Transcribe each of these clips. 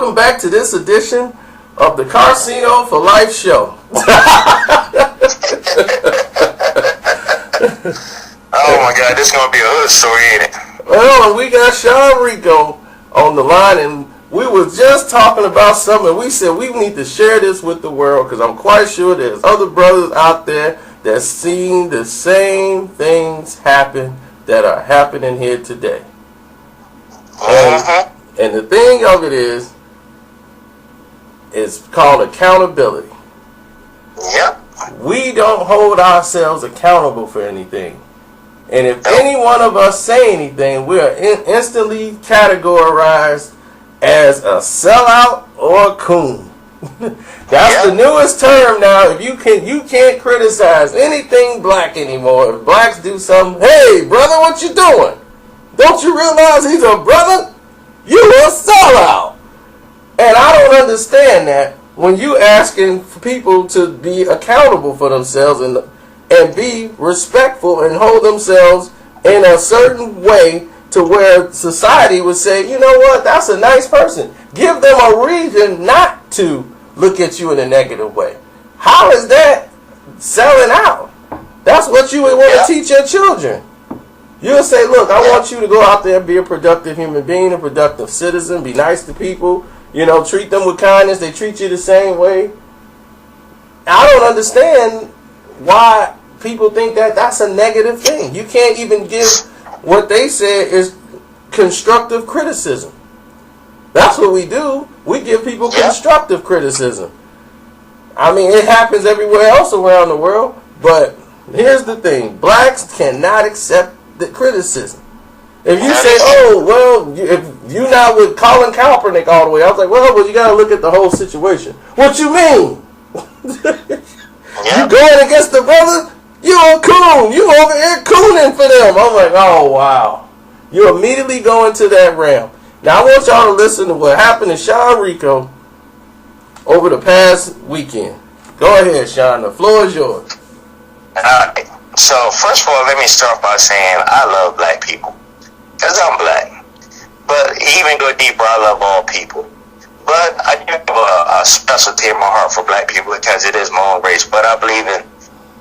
welcome back to this edition of the Karceno for Life show. Oh my God, this is going to be a hood story, ain't it? Well, we got Shawn Reco on the line, and we were just talking about something. We said we need to share this with the world because I'm quite sure there's other brothers out there that's seeing the same things happen that are happening here today. And the thing of it is called accountability. Yep. We don't hold ourselves accountable for anything. And if any one of us say anything, we are instantly categorized as a sellout or a coon. That's the newest term now. If you can't criticize anything black anymore. If blacks do something, hey brother, what you doing? Don't you realize he's a brother? You a sellout. And I don't understand that when you asking for people to be accountable for themselves and be respectful and hold themselves in a certain way to where society would say, you know what, that's a nice person. Give them a reason not to look at you in a negative way. How is that selling out? That's what you would want to teach your children. You'll say, look, I want you to go out there and be a productive human being, a productive citizen, be nice to people, treat them with kindness. They treat you the same way. I don't understand why people think that that's a negative thing. You can't even give what they say is constructive criticism. That's what we do. We give people constructive criticism. I mean, it happens everywhere else around the world. But here's the thing. Blacks cannot accept the criticism. If you say, oh, well, if you're not with Colin Kaepernick all the way, I was like, well, you got to look at the whole situation. What you mean? You going against the brother? You a coon. You over here cooning for them. I'm like, oh, wow. You immediately go into that realm. Now, I want y'all to listen to what happened to Shawn Reco over the past weekend. Go ahead, Shawn. The floor is yours. So, first of all, let me start by saying I love black people. Because I'm black. But even go deeper, I love all people. But I do have a specialty in my heart for black people because it is my own race. But I believe in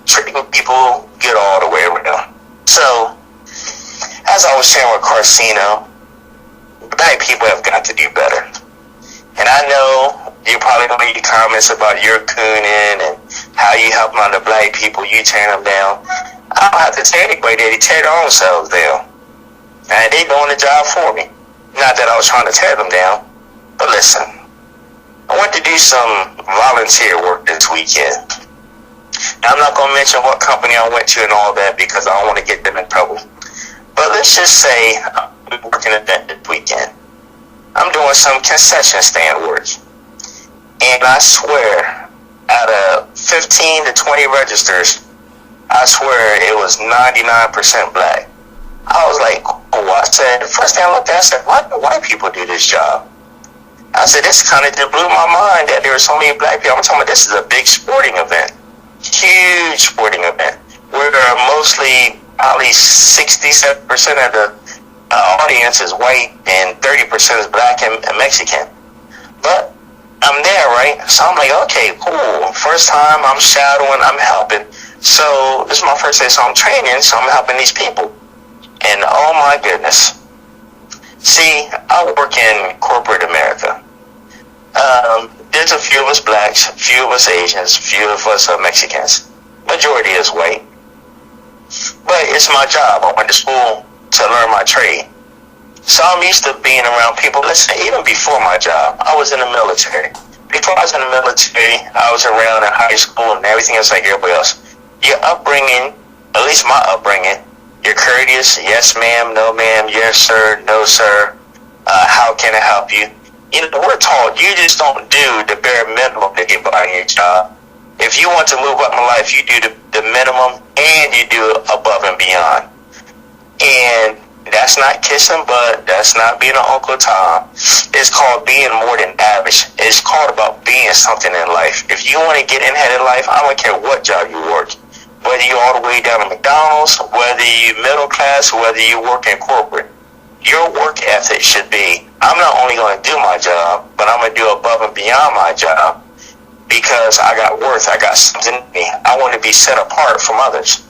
treating people good all the way around. So, as I was sharing with Karceno, black people have got to do better. And I know you probably going to make comments about your cooning and how you help other black people, you tear them down. I don't have to tell anybody that they tear their own selves down. And they doing the job for me. Not that I was trying to tear them down. But listen, I went to do some volunteer work this weekend. Now, I'm not going to mention what company I went to and all that because I don't want to get them in trouble. But let's just say I'm working at that this weekend. I'm doing some concession stand work. And I swear, out of 15 to 20 registers, I swear it was 99% black. I was like, oh, I said, the first thing I looked at, I said, why do white people do this job? I said, this kind of just blew my mind that there were so many black people. I'm talking about this is a big sporting event. Huge sporting event. Where mostly, probably 67% of the audience is white and 30% is black and Mexican. But I'm there, right? So I'm like, okay, cool. First time I'm shadowing, I'm helping. So this is my first day, so I'm training, so I'm helping these people. And oh my goodness. See, I work in corporate America. There's a few of us blacks, a few of us Asians, a few of us Mexicans. Majority is white. But it's my job. I went to school to learn my trade. So I'm used to being around people. Listen, even before my job, I was in the military. Before I was in the military, I was around in high school and everything else like everybody else. Your upbringing, at least my upbringing, you're courteous, yes ma'am, no ma'am, yes sir, no sir, how can I help you? We're taught you just don't do the bare minimum to get by in your job. If you want to move up in life, you do the minimum and you do above and beyond. And that's not kissing butt, that's not being an Uncle Tom. It's called being more than average. It's called about being something in life. If you want to get ahead in life, I don't care what job you work. Whether you're all the way down to McDonald's, whether you're middle class, whether you work in corporate, your work ethic should be, I'm not only going to do my job, but I'm going to do above and beyond my job because I got worth. I got something in me. I want to be set apart from others.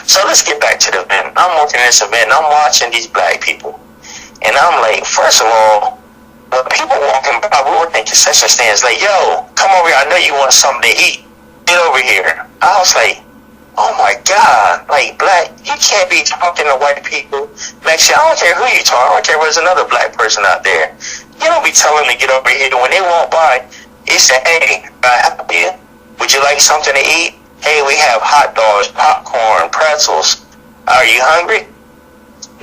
So let's get back to the event. I'm working in this event, and I'm watching these black people. And I'm like, first of all, when people walking by, we were in concession stands, like, yo, come over here. I know you want something to eat. Get over here. I was like, oh my God, like, black, you can't be talking to white people. Mexican, I don't care who you talk. I don't care if there's another black person out there. You don't be telling them to get over here. When they walk by, you say, hey, can I help you? Would you like something to eat? Hey, we have hot dogs, popcorn, pretzels. Are you hungry?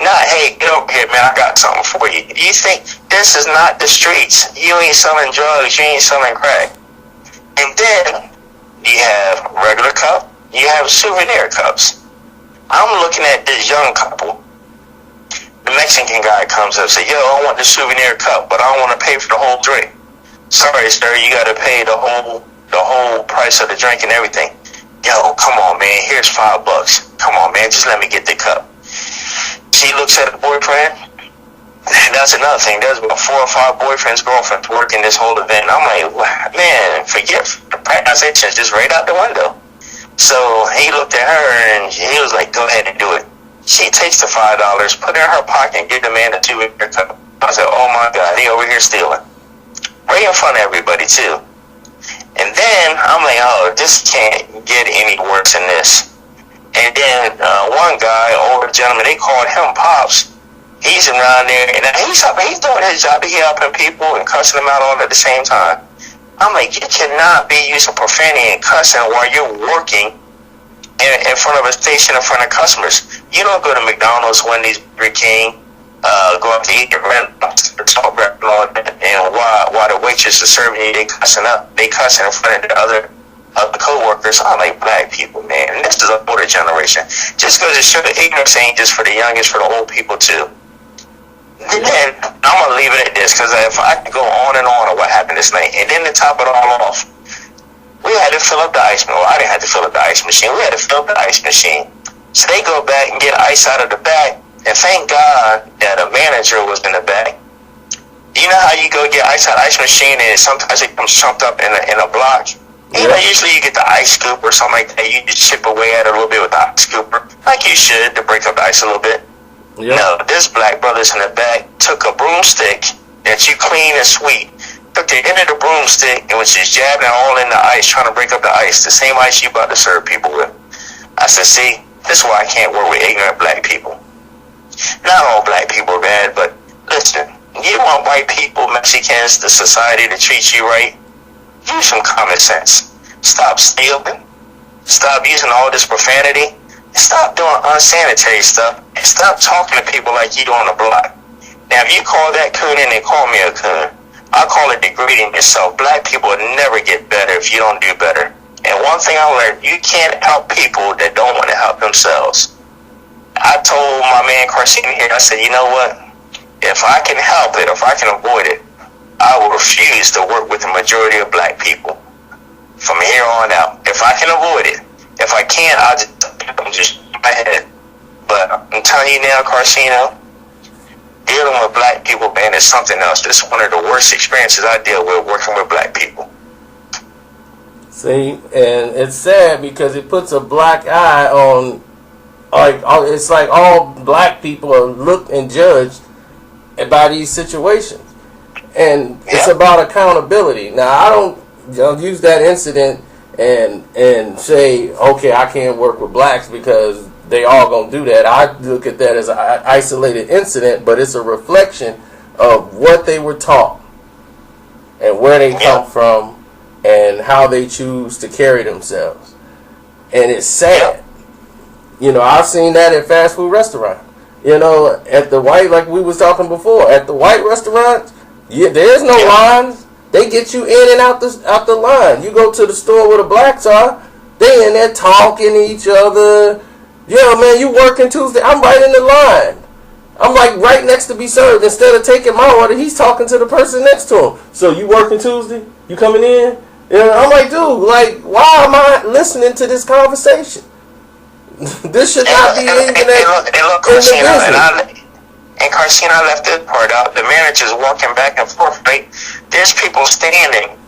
Not, hey, get over here, man, I got something for you. You think this is not the streets? You ain't selling drugs, you ain't selling crack. And then you have regular cup, you have souvenir cups. I'm looking at this young couple. The Mexican guy comes up and says, yo, I want the souvenir cup, but I don't want to pay for the whole drink. Sorry, sir, you got to pay the whole price of the drink and everything. Yo, come on, man, here's $5. Come on, man, just let me get the cup. She looks at her boyfriend. That's another thing. There's about 4 or 5 boyfriends, girlfriends working this whole event. I'm like, man, forget the practice, just right out the window. So he looked at her and he was like, go ahead and do it. She takes the $5, put it in her pocket, and give the man a souvenir cup. I said, oh my God, he over here stealing. Right in front of everybody too. And then I'm like, oh, this can't get any worse than this. And then one guy, older gentleman, they called him Pops. He's around there, and he's doing his job. He helping people and cussing them out all at the same time. I'm like, you cannot be using profanity and cussing while you're working in front of a station in front of customers. You don't go to McDonald's, Wendy's, Burger King, go up to eat your rent, talk about all that, and while the waitress is serving you, they cussing in front of the other co-workers. I like black people, man. And this is an older generation. Just because it show the ignorance ain't just for the youngest, for the old people too. And then I'm gonna leave it at this because if I could go on and on what happened this night, and then to top it all off, we had to fill up the ice machine. Well, I didn't have to fill up the ice machine. We had to fill up the ice machine. So they go back and get ice out of the back, and thank God that a manager was in the back. You know how you go get ice out of the ice machine, and sometimes it comes chunked up in a block. You know, usually you get the ice scoop or something like that. You just chip away at it a little bit with the ice scooper, like you should, to break up the ice a little bit. Yep. No, this black brother's in the back took a broomstick that you clean and sweep, took the end of the broomstick and was just jabbing it all in the ice, trying to break up the ice, the same ice you about to serve people with. I said, see, this is why I can't work with ignorant black people. Not all black people are bad, but listen, you want white people, Mexicans, the society to treat you right? Use some common sense. Stop stealing. Stop using all this profanity. Stop doing unsanitary stuff. And stop talking to people like you do on the block. Now, if you call that coon and they call me a coon, I call it degrading yourself. Black people will never get better if you don't do better. And one thing I learned, you can't help people that don't want to help themselves. I told my man Karceno here, I said, you know what? If I can help it, if I can avoid it, I will refuse to work with the majority of black people from here on out. If I can avoid it, if I can't, I'll just my head. But I'm telling you now, Karceno, dealing with black people, man, is something else. This is one of the worst experiences I deal with working with black people. See, and it's sad because it puts a black eye on, like, it's like all black people are looked and judged by these situations. And it's about accountability. Now, I don't use that incident and say, okay, I can't work with blacks because they all gonna do that. I look at that as an isolated incident, but it's a reflection of what they were taught and where they come from and how they choose to carry themselves. And it's sad. You know, I've seen that at fast food restaurants. You know, at the white, like we was talking before, at the white restaurants, there's no lines. They get you in and out the line. You go to the store where the blacks are, they in there talking to each other. Yeah, man, you working Tuesday? I'm right in the line. I'm like right next to be served. Instead of taking my order, he's talking to the person next to him. So you working Tuesday? You coming in? Yeah, I'm like, dude, like, why am I listening to this conversation? This should not be even in the business. And Karceno, I left this part out. The manager just walking back and forth, right? There's people standing.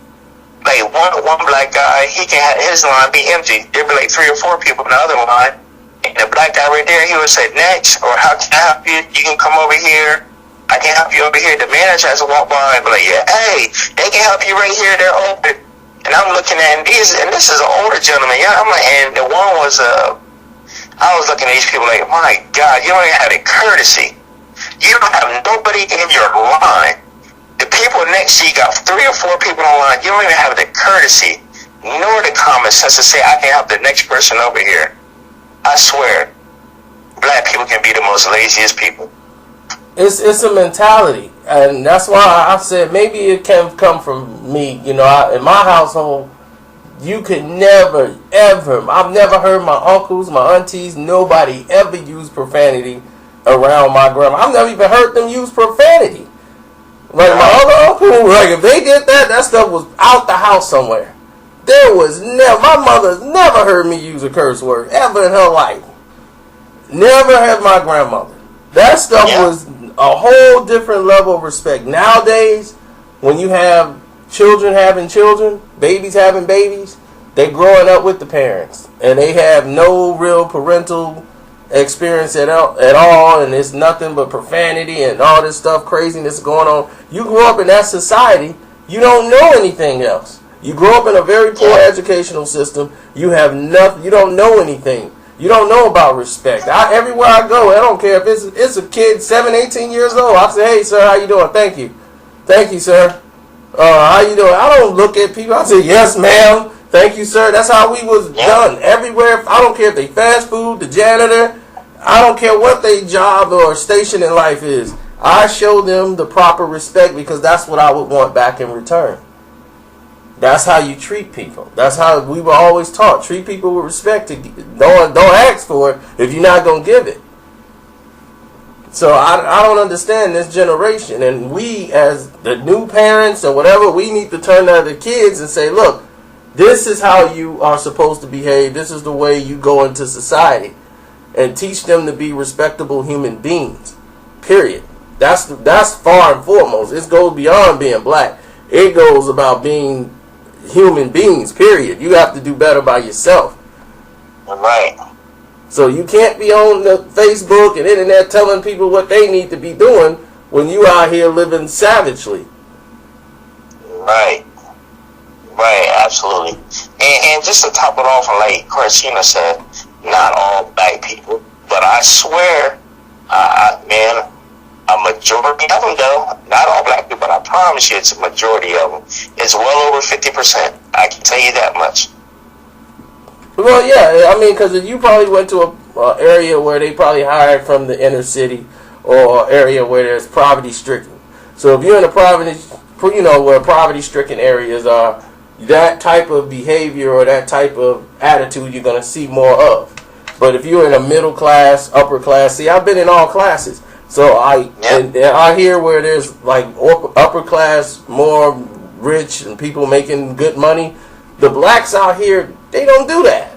Like one black guy, he can have his line be empty. There'd be like 3 or 4 people in the other line. And the black guy right there, he would say, next, or how can I help you? You can come over here. I can help you over here. The manager has to walk by and be like, yeah, hey, they can help you right here. They're open. And I'm looking at these, and this is an older gentleman. Yeah, I'm like, and the one was, I was looking at these people like, my God, you don't even have the courtesy. You don't have nobody in your line. The people next to you got 3 or 4 people in line. You don't even have the courtesy nor the common sense to say, I can help the next person over here. I swear, black people can be the most laziest people. It's a mentality, and that's why I said maybe it can come from me. You know, in my household, you could never, ever. I've never heard my uncles, my aunties, nobody ever use profanity around my grandma. I've never even heard them use profanity. Like my other uncle, like if they did that, that stuff was out the house somewhere. There was never, my mother's never heard me use a curse word ever in her life. Never had my grandmother. That stuff was a whole different level of respect. Nowadays, when you have children having children, babies having babies, they growing up with the parents, and they have no real parental experience at all, and it's nothing but profanity and all this stuff, craziness going on. You grew up in that society, you don't know anything else. You grew up in a very poor educational system. You have nothing. You don't know anything. You don't know about respect. Everywhere I go, I don't care if it's a kid 18 years old. I say, hey, sir, how you doing? Thank you. Thank you, sir. How you doing? I don't look at people. I say, yes, ma'am. Thank you, sir. That's how we was done. Everywhere. I don't care if they fast food, the janitor. I don't care what their job or station in life is. I show them the proper respect because that's what I would want back in return. That's how you treat people. That's how we were always taught. Treat people with respect. Don't ask for it if you're not going to give it. So I don't understand this generation. And we, as the new parents or whatever, we need to turn to the kids and say, look, this is how you are supposed to behave. This is the way you go into society. And teach them to be respectable human beings. Period. That's far and foremost. It goes beyond being black. It goes about being human beings, period. You have to do better by yourself. Right. So you can't be on the Facebook and internet telling people what they need to be doing when you out here living savagely. Right. Right, absolutely. And just to top it off, like Karceno said, not all black people, but I swear, man, a majority of them, though, not all black people, but I promise you it's a majority of them. It's well over 50%. I can tell you that much. Well, yeah, I mean, because you probably went to an area where they probably hired from the inner city or an area where there's poverty-stricken. So if you're in a poverty, where poverty-stricken areas are, that type of behavior or that type of attitude you're going to see more of. But if you're in a middle class, upper class, see, I've been in all classes. So and I hear where there's like upper class, more rich, and people making good money. The blacks out here, they don't do that.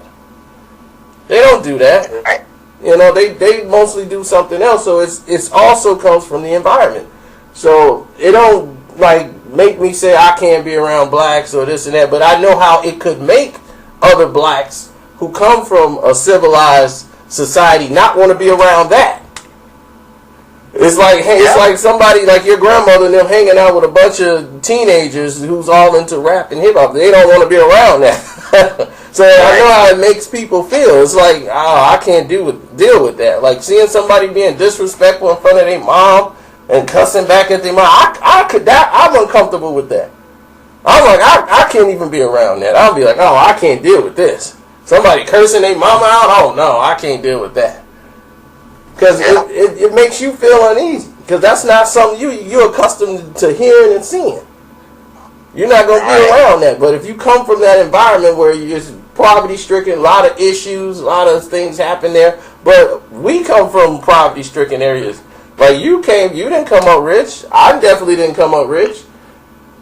They don't do that. You know, they mostly do something else. So it's also comes from the environment. So it don't like make me say I can't be around blacks or this and that. But I know how it could make other blacks who come from a civilized society not want to be around that. It's like, hey, it's like somebody like your grandmother and them hanging out with a bunch of teenagers who's all into rap and hip hop. They don't want to be around that. So I know how it makes people feel. It's like, oh, I can't deal with that. Like seeing somebody being disrespectful in front of their mom and cussing back at their mom. I'm uncomfortable with that. I'm like, I can't even be around that. I'll be like, oh, I can't deal with this. Somebody cursing their mama out. Oh no, I can't deal with that. Because it makes you feel uneasy. Because that's not something you're accustomed to hearing and seeing. You're not going to be around that. But if you come from that environment where you're poverty-stricken, a lot of issues, a lot of things happen there. But we come from poverty-stricken areas. Like you didn't come up rich. I definitely didn't come up rich.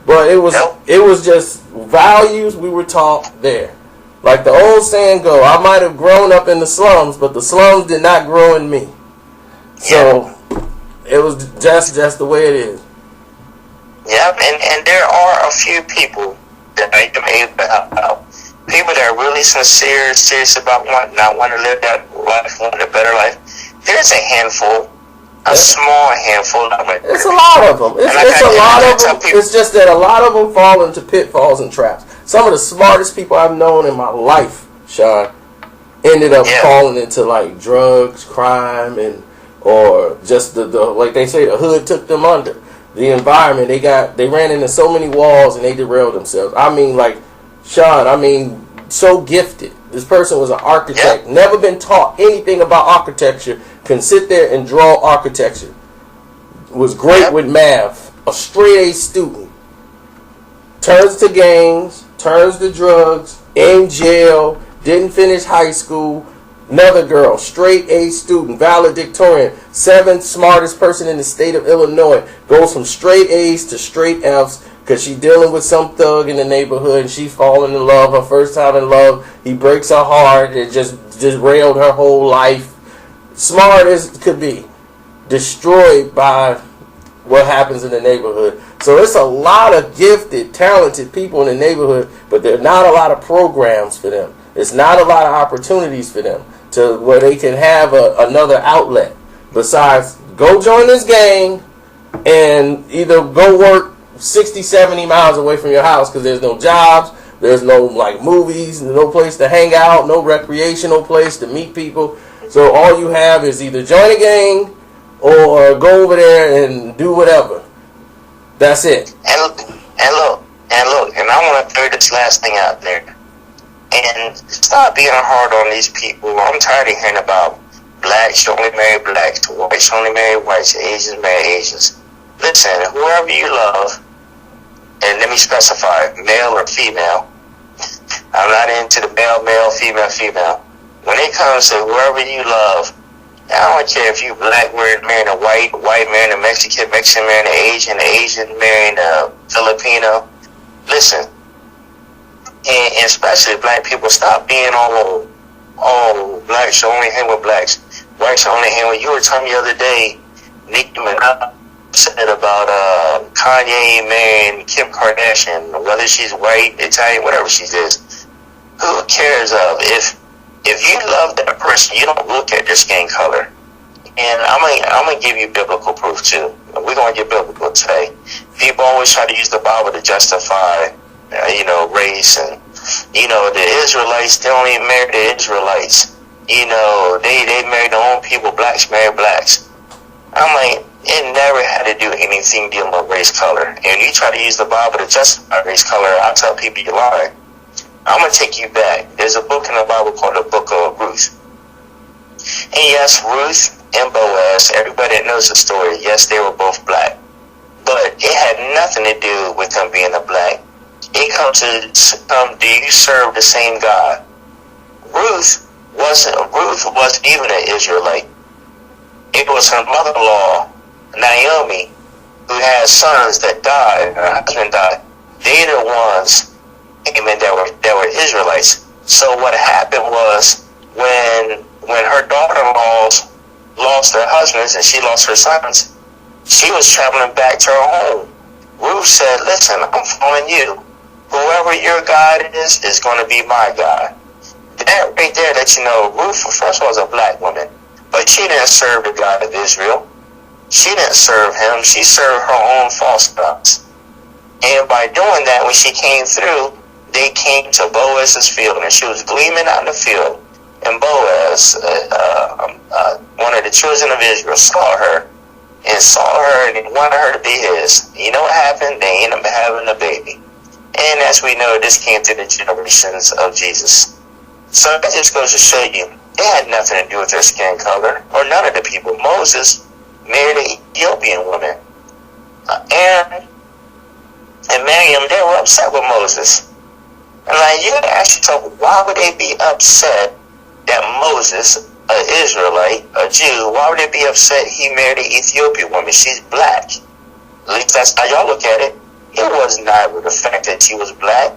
But it was just values we were taught there. Like the old saying go, I might have grown up in the slums, but the slums did not grow in me. So it was just the way it is. Yep, and there are a few people that I am able to help out. People that are really sincere, serious about not wanting to live that life, wanting a better life. There's a handful, a small handful of it. It's a lot of them. It's a lot of them. It's just that a lot of them fall into pitfalls and traps. Some of the smartest people I've known in my life, Shawn, ended up falling into like drugs, crime, or just the like they say, the hood took them under. The environment, they ran into so many walls and they derailed themselves. I mean, like Shawn, so gifted. This person was an architect, never been taught anything about architecture, can sit there and draw architecture. Was great with math, a straight A student. Turns to gangs, turns to drugs, in jail, didn't finish high school. Another girl, straight A student, valedictorian, 7th smartest person in the state of Illinois, goes from straight A's to straight F's because she's dealing with some thug in the neighborhood and she's falling in love, her first time in love. He breaks her heart. It just derailed her whole life. Smart as could be, destroyed by what happens in the neighborhood. So it's a lot of gifted, talented people in the neighborhood, but there are not a lot of programs for them. There's not a lot of opportunities for them to where they can have another outlet besides go join this gang and either go work 60, 70 miles away from your house because there's no jobs, there's no like movies, no place to hang out, no recreational place to meet people. So all you have is either join a gang or go over there and do whatever. That's it. And look, and I want to throw this last thing out there. And stop being hard on these people. I'm tired of hearing about blacks only marry blacks, whites only marry whites, Asians marry Asians. Listen, whoever you love, and let me specify, male or female. I'm not into the male, female. When it comes to whoever you love, I don't care if you black marrying a white marrying a Mexican marrying an Asian marrying a Filipino. Listen. And especially black people, stop being all blacks only hang with blacks, whites only hang with. You were telling me the other day, Nicki Minaj said about Kanye marrying Kim Kardashian, whether she's white, Italian, whatever she is. Who cares of if you love that person, you don't look at their skin color. And I'm gonna give you biblical proof too. We're gonna get biblical today. People always try to use the Bible to justify race, and the Israelites, they don't even marry the Israelites. They marry their own people. Blacks marry blacks. I'm like, it never had to do anything dealing with race color. And you try to use the Bible to justify race color, I tell people you're lying. I'm gonna take you back. There's a book in the Bible called the Book of Ruth. And yes, Ruth and Boaz, everybody that knows the story, yes, they were both black. But it had nothing to do with them being a black. It comes to do you serve the same God? Ruth wasn't even an Israelite. It was her mother-in-law, Naomi, who had sons that died, her husband died. They the ones that were Israelites. So what happened was when her daughter-in-laws lost their husbands and she lost her sons, she was traveling back to her home. Ruth said, listen, I'm following you. Whoever your God is going to be my God. That right there that Ruth, first of all, was a black woman. But she didn't serve the God of Israel. She didn't serve him. She served her own false gods. And by doing that, when she came through, they came to Boaz's field, and she was gleaming out in the field. And Boaz, one of the children of Israel, saw her and he wanted her to be his. You know what happened? They ended up having a baby. And as we know, this came through the generations of Jesus. So that just goes to show you, it had nothing to do with their skin color, or none of the people. Moses married an Ethiopian woman. Aaron and Miriam, they were upset with Moses. And you gotta ask yourself, why would they be upset that Moses, an Israelite, a Jew, why would they be upset he married an Ethiopian woman? She's black. At least that's how y'all look at it. It was not the fact that she was black.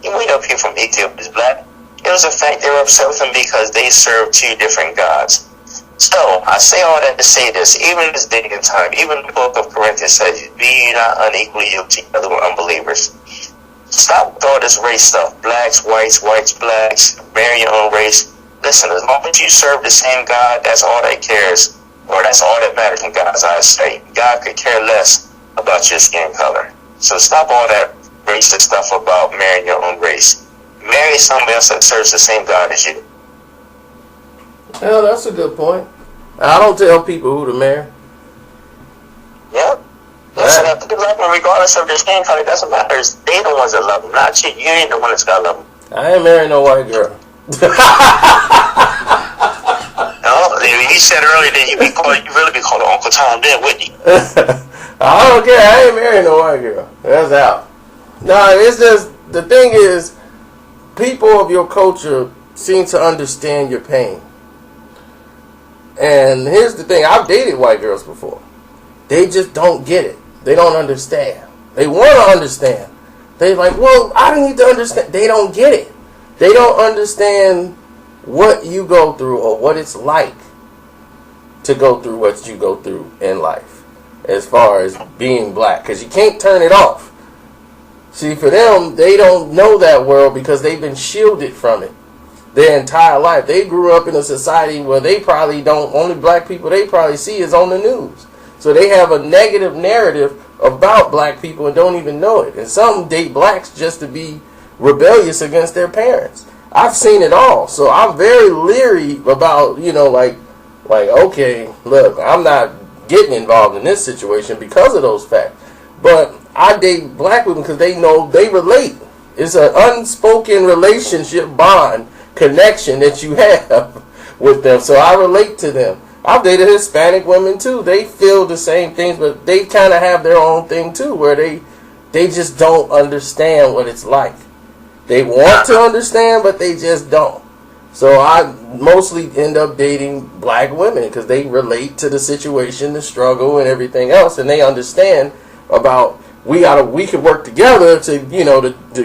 We know people from Ethiopia is black. It was the fact they were upset with him because they served two different gods. So, I say all that to say this. Even in this day and time, even the book of Corinthians says, Be not unequally yoked together with unbelievers. Stop with all this race stuff. Blacks, whites, blacks, marry your own race. Listen, as long as you serve the same God, that's all that cares. Or that's all that matters in God's eyes. Say, God could care less about your skin color. So stop all that racist stuff about marrying your own race. Marry somebody else that serves the same God as you. Well, that's a good point. I don't tell people who to marry. Yep. Listen, if they love them regardless of their skin color, it doesn't matter. They the ones that love them, not you. You ain't the one that's got to love them. I ain't marrying no white girl. No, you said earlier that you really be called Uncle Tom then, wouldn't you? I don't care. I ain't marrying no white girl. That's out. No, it's just, the thing is, people of your culture seem to understand your pain. And here's the thing. I've dated white girls before. They just don't get it. They don't understand. They want to understand. They're like, well, I need to understand. They don't get it. They don't understand what you go through or what it's like to go through what you go through in life as far as being black, because you can't turn it off. See, for them, they don't know that world because they've been shielded from it their entire life. They grew up in a society where they probably don't, only black people they probably see is on the news. So they have a negative narrative about black people and don't even know it. And some date blacks just to be rebellious against their parents. I've seen it all. So I'm very leery about, like, okay, look, I'm not getting involved in this situation because of those facts. But I date black women because they know they relate. It's an unspoken relationship bond connection that you have with them. So I relate to them. I've dated Hispanic women too. They feel the same things, but they kind of have their own thing too, where they just don't understand what it's like. They want to understand, but they just don't. So I mostly end up dating black women because they relate to the situation, the struggle, and everything else, and they understand about we could work together to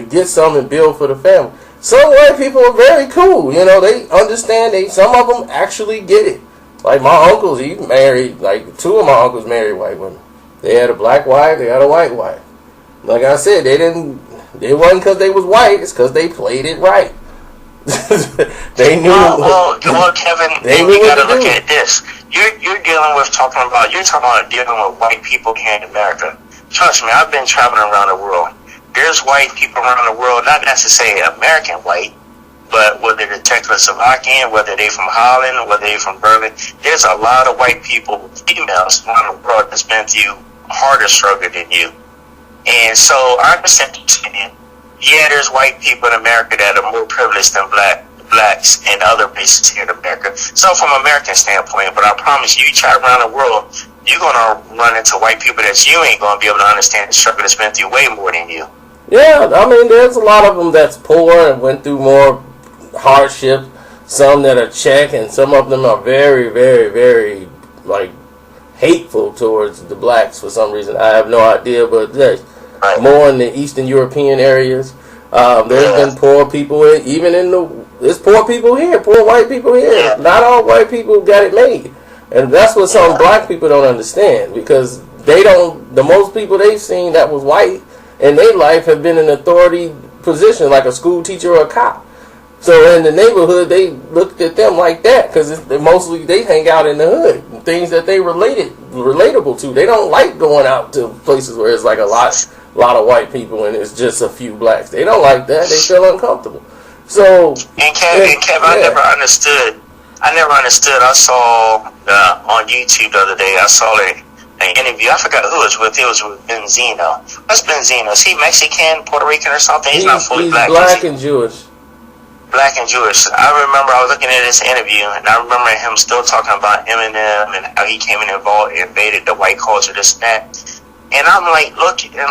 get some and build for the family. Some white people are very cool. They understand. Some of them actually get it. Like my uncles, he married, like 2 of my uncles married white women. They had a black wife, they had a white wife. Like I said, it wasn't because they was white, it's because they played it right. They knew. Well, Kevin, you got to look at this. You're talking about dealing with white people here in America. Trust me, I've been traveling around the world. There's white people around the world, not necessarily American white, but whether they're Czechoslovakian, whether they're from Holland, whether they're from Berlin, there's a lot of white people, females around the world that's been through harder struggle than you. And so I understand what you're saying. Yeah, there's white people in America that are more privileged than blacks and other races here in America. So from an American standpoint, but I promise you travel around the world, you're going to run into white people that you ain't going to be able to understand the struggle that's been through way more than you. Yeah, I mean, there's a lot of them that's poor and went through more hardship. Some that are Czech, and some of them are very, very, very, hateful towards the blacks for some reason. I have no idea, but there's more in the Eastern European areas. There's been poor people, there's poor people here, poor white people here. Not all white people got it made. And that's what some black people don't understand, because the most people they've seen that was white in their life have been in an authority position, like a school teacher or a cop. So in the neighborhood, they looked at them like that because mostly they hang out in the hood, things that they relatable to. They don't like going out to places where it's like a lot of white people and it's just a few blacks. They don't like that. They feel uncomfortable. So Kev, I never understood. I saw on YouTube the other day. I saw an interview. I forgot who it was with. It was with Benzino. What's Benzino? Is he Mexican, Puerto Rican, or something? He's not fully black. He's black and Jewish. Black and Jewish. I remember I was looking at this interview, and I remember him still talking about Eminem and how he came in involved, invaded the white culture, this and that. And I'm like, look at him,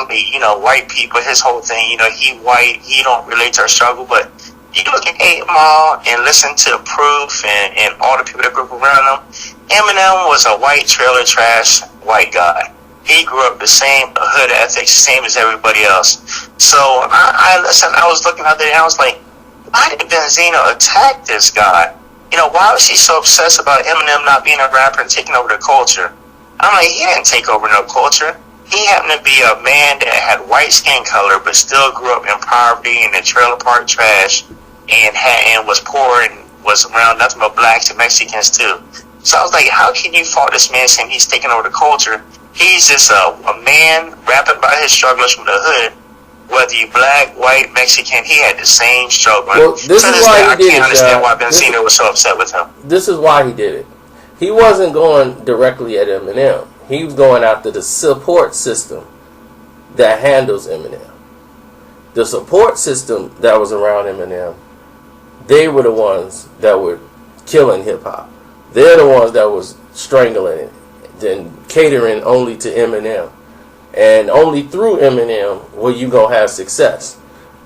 white people, his whole thing, he white, he don't relate to our struggle, but you look at 8 Mile and listen to Proof and all the people that grew up around him. Eminem was a white trailer trash white guy. He grew up the same hood ethics, same as everybody else. So I was looking out there and I was like, why did Benzino attack this guy? Why was he so obsessed about Eminem not being a rapper and taking over the culture? I'm like, he didn't take over no culture. He happened to be a man that had white skin color, but still grew up in poverty and in trailer park trash, and was poor and was around nothing but blacks and Mexicans too. So I was like, how can you fault this man saying he's taking over the culture? He's just a man rapping about his struggles from the hood. Whether you black, white, Mexican, he had the same struggle. Well, this is why he did it. I can't understand why Benzino was so upset with him. This is why he did it. He wasn't going directly at Eminem. He was going after the support system that handles Eminem. The support system that was around Eminem, they were the ones that were killing hip-hop. They're the ones that was strangling it and catering only to Eminem. And only through Eminem will you go have success.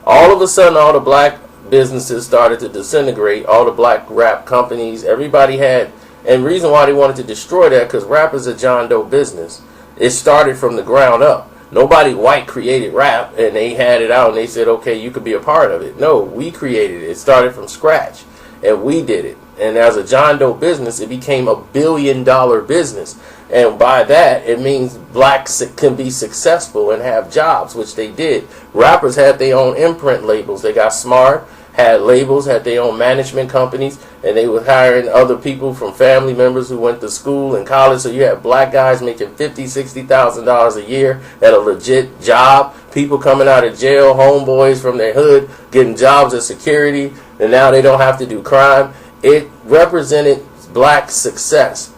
All of a sudden, all the black businesses started to disintegrate. All the black rap companies, everybody had... And the reason why they wanted to destroy that, because rap is a John Doe business. It started from the ground up. Nobody white created rap, and they had it out, and they said, okay, you could be a part of it. No, we created it. It started from scratch, and we did it. And as a John Doe business, it became $1 billion business. And by that, it means blacks can be successful and have jobs, which they did. Rappers had their own imprint labels. They got smart, had labels, had their own management companies, and they were hiring other people from family members who went to school and college. So you had black guys making $50,000, $60,000 a year at a legit job. People coming out of jail, homeboys from their hood, getting jobs as security, and now they don't have to do crime. It represented black success,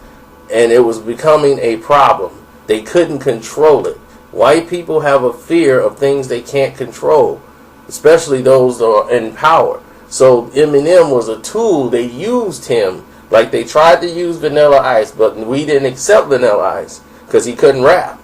and it was becoming a problem. They couldn't control it. White people have a fear of things they can't control, especially those that are in power. So Eminem was a tool. They used him like they tried to use Vanilla Ice, but we didn't accept Vanilla Ice because he couldn't rap.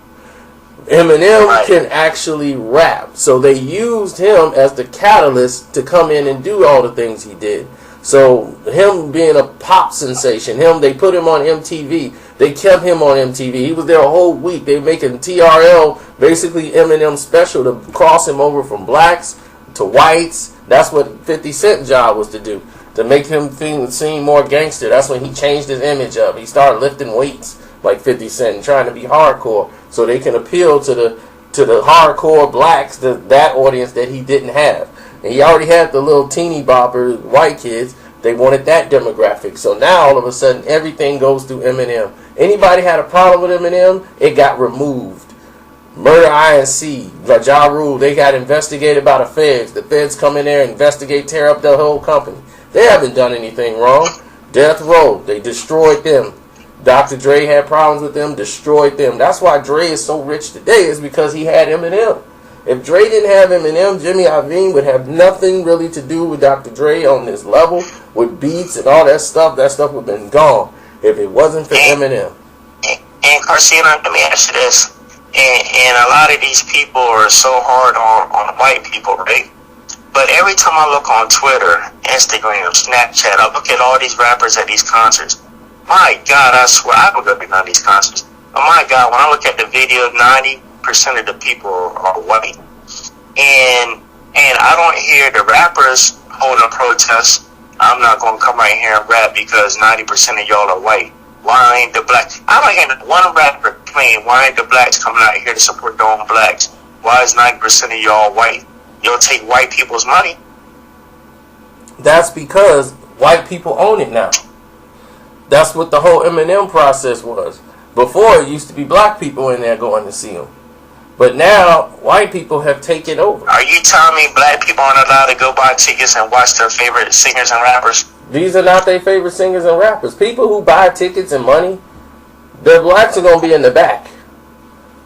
Eminem can actually rap. So they used him as the catalyst to come in and do all the things he did. So him being a pop sensation, they put him on MTV. They kept him on MTV. He was there a whole week. They were making TRL, basically Eminem special, to cross him over from blacks to whites. That's what 50 Cent's job was to do, to make him seem more gangster. That's when he changed his image up. He started lifting weights like 50 Cent and trying to be hardcore, so they can appeal to the hardcore blacks, that audience that he didn't have. And he already had the little teeny bopper white kids. They wanted that demographic. So now all of a sudden everything goes through Eminem. Anybody had a problem with Eminem, it got removed. Murder Inc., Ja Rule, they got investigated by the feds. The feds come in there, investigate, tear up the whole company. They haven't done anything wrong. Death Row, they destroyed them. Dr. Dre had problems with them, destroyed them. That's why Dre is so rich today, is because he had Eminem. If Dre didn't have Eminem, Jimmy Iovine would have nothing really to do with Dr. Dre on this level, with beats and all that stuff. That stuff would have been gone if it wasn't for Eminem. And Karceno, let me ask you this. And a lot of these people are so hard on white people, right? But every time I look on Twitter, Instagram, Snapchat, I look at all these rappers at these concerts. My God, I swear, I don't go to none of these concerts. Oh my God, when I look at the video, 90% of the people are white. And I don't hear the rappers holding protests. I'm not going to come right here and rap because 90% of y'all are white. Why ain't the black? I don't hear one rapper playing. Why ain't the blacks coming out here to support their own blacks? Why is 90% of y'all white? You'll take white people's money. That's because white people own it now. That's what the whole Eminem process was. Before, it used to be black people in there going to see him. But now, white people have taken over. Are you telling me black people aren't allowed to go buy tickets and watch their favorite singers and rappers? These are not their favorite singers and rappers. People who buy tickets and money, the blacks are going to be in the back.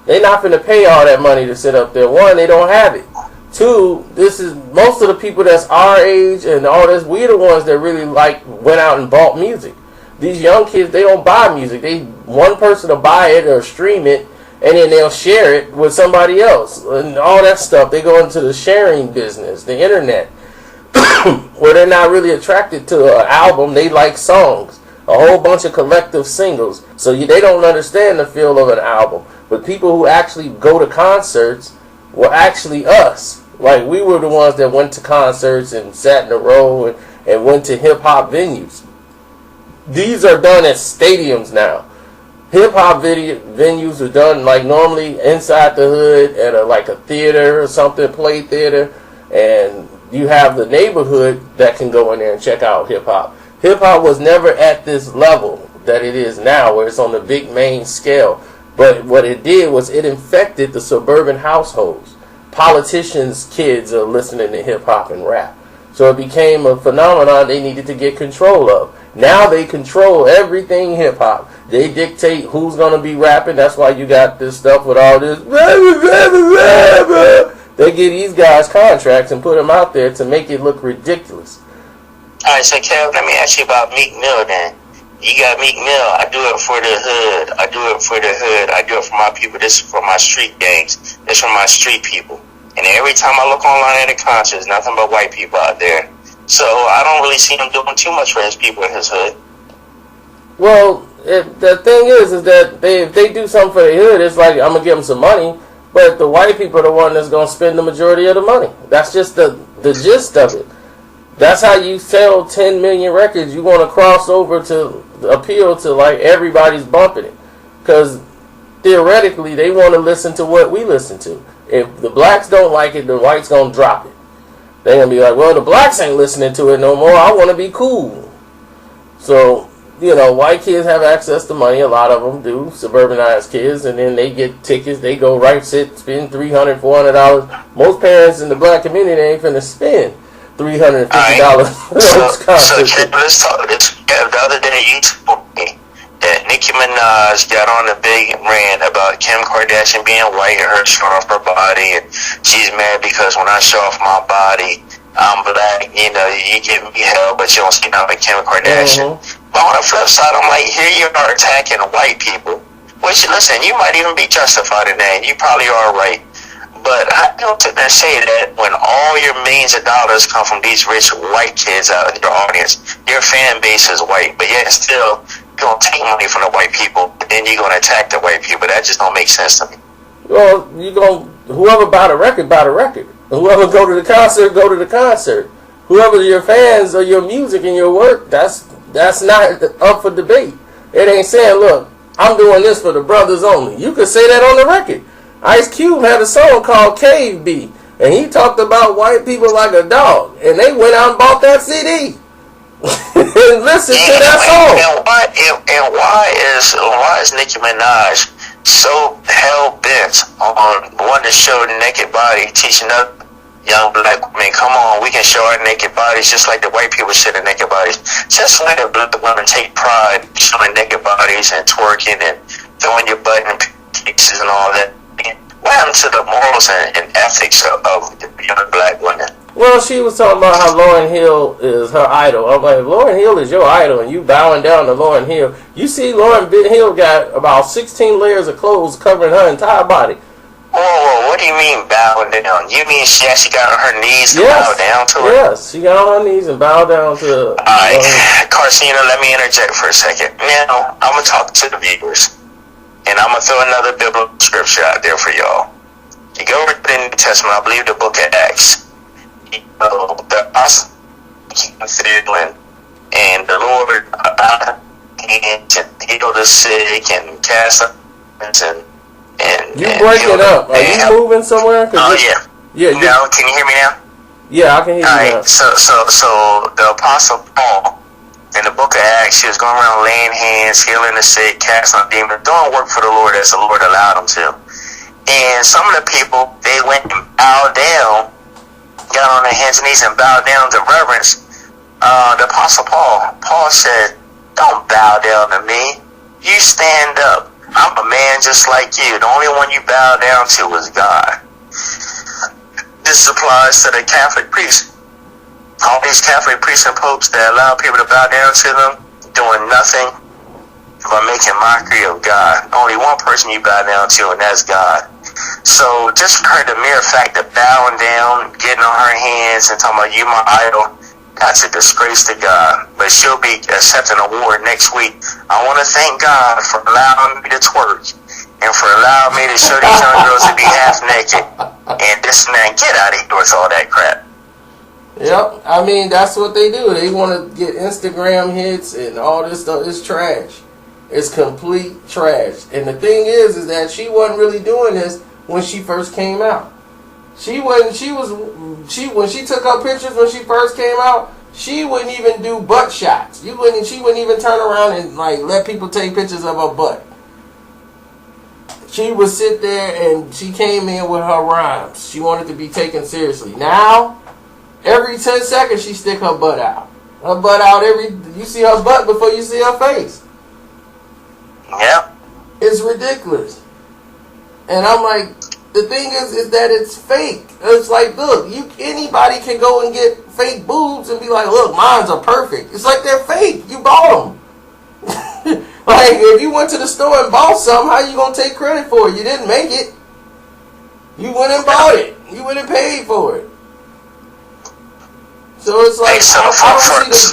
They're not going to pay all that money to sit up there. One, they don't have it. Two, this is most of the people that's our age and all this, we're the ones that really went out and bought music. These young kids, they don't buy music. One person will buy it or stream it, and then they'll share it with somebody else. And all that stuff, they go into the sharing business, the internet, where they're not really attracted to an album. They like songs, a whole bunch of collective singles. So they don't understand the feel of an album. But people who actually go to concerts were actually us. Like, we were the ones that went to concerts and sat in a row and went to hip-hop venues. These are done at stadiums now. hip hop venues are done like normally inside the hood at like a theater or something, play theater, and you have the neighborhood that can go in there and check out hip hop. Hip hop was never at this level that it is now, where it's on the big main scale. But what it did was it infected the suburban households. Politicians' kids are listening to hip hop and rap. So it became a phenomenon they needed to get control of. Now they control everything hip hop. They dictate who's going to be rapping. That's why you got this stuff with all this. They give these guys contracts and put them out there to make it look ridiculous. All right, so Kev, let me ask you about Meek Mill then. You got Meek Mill. I do it for the hood. I do it for the hood. I do it for my people. This is for my street gangs. This is for my street people. And every time I look online at the concerts, nothing but white people out there. So I don't really see him doing too much for his people in his hood. Well, the thing is that if they do something for the hood, it's like, I'm going to give them some money. But the white people are the one that's going to spend the majority of the money. That's just the gist of it. That's how you sell 10 million records. You want to cross over to appeal to like everybody's bumping it. Because theoretically, they want to listen to what we listen to. If the blacks don't like it, the whites going to drop it. They're going to be like, well, the blacks ain't listening to it no more. I want to be cool. So, you know, white kids have access to money. A lot of them do, suburbanized kids. And then they get tickets. They go spend $300, $400. Most parents in the black community ain't finna spend $350. Right. So let's talk this. The other day you told me that Nicki Minaj got on a big rant about Kim Kardashian being white and her showing off her body, and she's mad because when I show off my body, I'm black. You know, you give me hell, but you don't see nothing like Kim Kardashian. Mm-hmm. But on the flip side, I'm like, here you are attacking white people. Which, listen, you might even be justified in that, and you probably are right. But I don't sit there and say that when all your millions of dollars come from these rich white kids out in your audience, your fan base is white, but yet still you're going to take money from the white people, but then you're going to attack the white people. That just don't make sense to me. Well, whoever buy the record, buy the record. Whoever go to the concert, go to the concert. Whoever your fans or your music and your work, that's not up for debate. It ain't saying, look, I'm doing this for the brothers only. You could say that on the record. Ice Cube had a song called Cave B, and he talked about white people like a dog, and they went out and bought that CD and listened to that song. And why is Nicki Minaj so hell bent on wanting to show the naked body, teaching other young black women, come on, we can show our naked bodies just like the white people show their naked bodies. Just like the black women take pride in showing naked bodies and twerking and throwing your butt in pieces and all that. What happened to the morals and ethics of young black women? Well, she was talking about how Lauryn Hill is her idol. I'm like, Lauryn Hill is your idol, and you bowing down to Lauryn Hill. You see Lauryn Hill got about 16 layers of clothes covering her entire body. Whoa, what do you mean bowing down? You mean she actually got on her knees to bow down to her? Yes, she got on her knees and bowed down to Alright, Karceno, let me interject for a second. Now, I'm going to talk to the viewers. And I'm going to throw another biblical scripture out there for y'all. You go over to the New Testament, I believe the book of Acts. You know, the apostle and the Lord and heal the sick and cast out and you break it up. Are you moving somewhere? Oh, yeah. Yeah. Now, can you hear me now? Yeah, I can hear you now. Alright, so the apostle Paul, in the book of Acts, he was going around laying hands, healing the sick, casting out demons, doing work for the Lord as the Lord allowed him to. And some of the people, they went and bowed down, got on their hands and knees and bowed down to reverence the apostle Paul said, don't bow down to me. You stand up. I'm a man just like you. The only one you bow down to is God. This applies to the Catholic priests. All these Catholic priests and popes that allow people to bow down to them, doing nothing but making mockery of God. Only one person you bow down to, and that's God. So just for her, the mere fact of bowing down, getting on her hands, and talking about you my idol, that's a disgrace to God. But she'll be accepting an award next week. I want to thank God for allowing me to twerk and for allowing me to show these young girls to be half naked. And this man, get out of here with all that crap. Yep, I mean, that's what they do. They want to get Instagram hits and all this stuff. It's trash. is complete trash. And the thing is that she wasn't really doing this when she first came out. When she took her pictures when she first came out, she wouldn't even do butt shots. She wouldn't even turn around and like let people take pictures of her butt. She would sit there and she came in with her rhymes. She wanted to be taken seriously. Now, every 10 seconds she stick her butt out. Her butt out you see her butt before you see her face. Yep. It's ridiculous. And I'm like, the thing is that it's fake. It's like, look, anybody can go and get fake boobs and be like, look, mines are perfect. It's like they're fake. You bought them. Like, if you went to the store and bought something, how you going to take credit for it? You didn't make it. You went and bought it. You went and paid for it. So it's like, hey,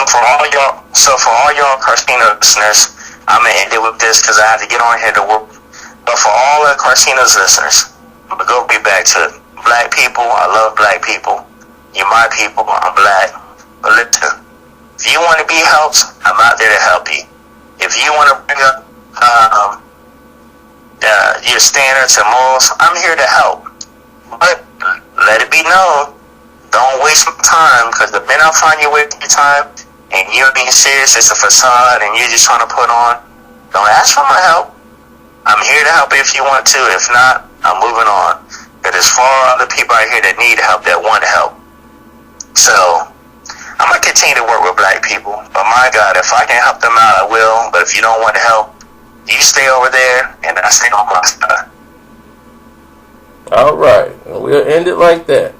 for all y'all Karceno listeners, I'm going to end it with this because I had to get on here to work. But for all the Karceno's listeners, I'm going to go back to it. Black people, I love black people. You're my people, I'm black. But listen, if you want to be helped, I'm out there to help you. If you want to bring up your standards and morals, I'm here to help. But let it be known, don't waste my time, because the minute I find you wasting your time and you're being serious, it's a facade and you're just trying to put on, don't ask for my help. I'm here to help if you want to. If not, I'm moving on. But there's far other people out here that need help, that want help. So I'm going to continue to work with black people. But my God, if I can help them out, I will. But if you don't want to help, you stay over there and I stay on my side. All right. We'll end it like that.